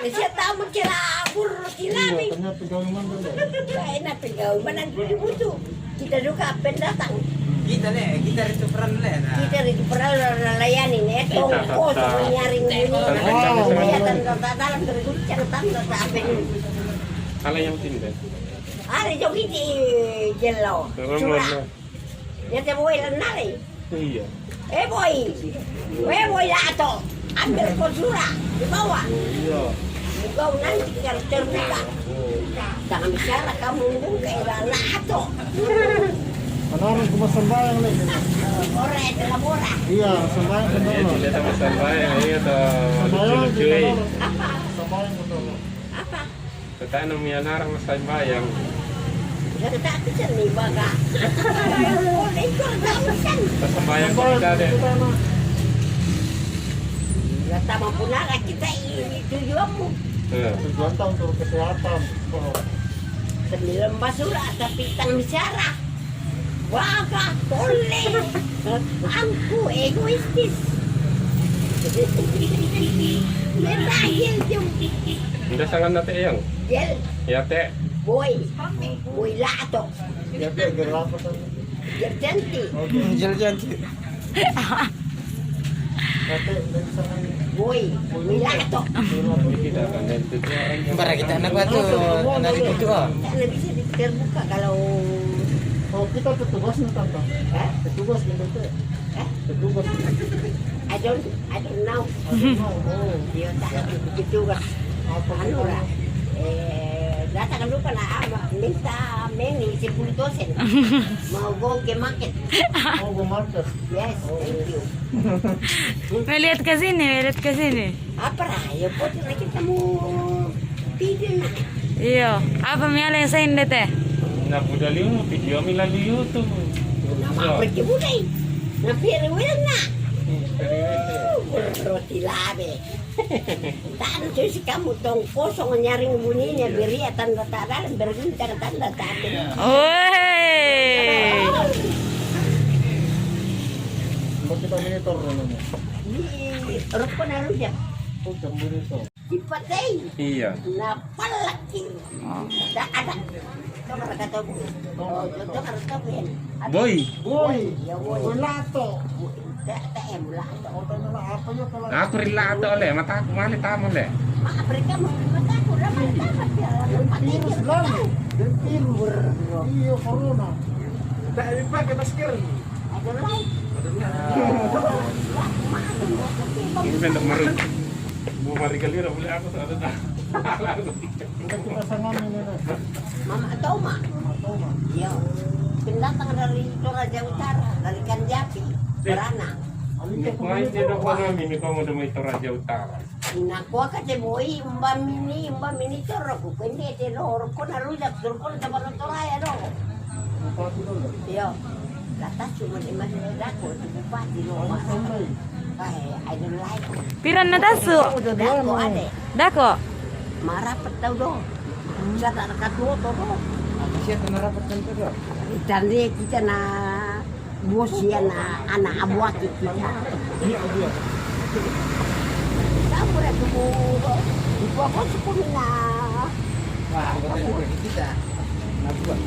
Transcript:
Siya tahu kira burro kilami. Ternyata gawe mana deh. Kaya na pigaw manan buto. Kita juga pendatang. Kita itu peran lah. Kita rin pernah nalayanin etong koso nyaring ini. Kaya tanda dalam dari tanda sabi. Ala yang tinda. Ari jo kiti jello. Sura. Ya te boy lang nari. Iya. Boy lato. Ambil ko sura di bawah. Iya. Ikaw nanti kalau terbuka. Jangan bicara kamu kayak lato. Ano cuma sembahyang lagi. Ora adalah murah. Iya, sembahyang Iya, betul. tidak sama sampai iya tuh Sembahyang lucu-lucu. Apa? Sembahyang betul. Apa? Tetap namanya narang sambayang. Dari tak bisa nih baga. Oleh itu tak bisa. Sambayang kita deh. Ya tak mampu naga kita ini tujuanmu. Tujuan tahu untuk kesehatan. Sembilan basura tapi tang bicara. Waga boleh. Aku egoistis. Merahil yung Udah sangat nate yang. gel Ya teh. boy lato. Ya dia gerapa tadi. Gel cantik. Jalan-jalan. Kate dari sana Boy lato. Kita akan dan tujuan. Bara kita anak batu, anak itu ah. Tak bisa terbuka kalau Oh, kita petugas nih tante. Petugas gitu teh. Petugas. I don't know. Oh, Dia tak begitu kan. apa Anu lah. Datang lupa na minta meni 10 dosen. Mau go ke market. Oh, go market. Yes, thank you. Melihat ke sini. Apa lah, ya poti na kita mo tidur na. Iyo, apa miala sa hindi te? Na budali mo video melalui YouTube. Nama pergi budai. Na firwil na. Roti labe. Tan si kamu tong kosong nyaring bunyinya beri tanda dalam berbincang tanda tadi. Woi. Ba't kita monitor namanya? Ini rokok na rujak. Oh, jam monitor. Dipatay. Iya. Na palaki. Da ada. Kamera kata bu. Oh, itu kan yan. Boy. Boy, Ya boy. boy lato. Tak emula. Oh, tanya lah apa ya kalau Aku rela atau oleh mata aku mali tamu le. Mak mereka mata aku ramai dapat ya. virus lagi. Dan timur. Iya, corona. Tak dipakai masker. Ada lain. Ini bentuk maru. Mau mari kali boleh aku tak ada. Kita kita sangat ini nih. Mama atau mak? Atau mah? Iya. Pendatang dari Toraja Utara, dari Kanjapi, Berana. Ini kuai dia dah kau ini kau mau demi Toraja Utara. Nakuha ka te boy, mbak mini toro ko, kundi te loro ko na rujak, ko na tabang Toraya no. Bupati dulu. Iya. Latas cuma di Manila ko, di Bupati no. Sampai. I don't like it. Piran na taso. Dako ade, Dako. marapat daw do. Sa nakatuo to do. Siapa merapat tentu dah. Itali kita na bos yan na anak abuati kita. Iya, iya. Kamu rin mo, ipo ako sa na. Wah, kita. Nak buat.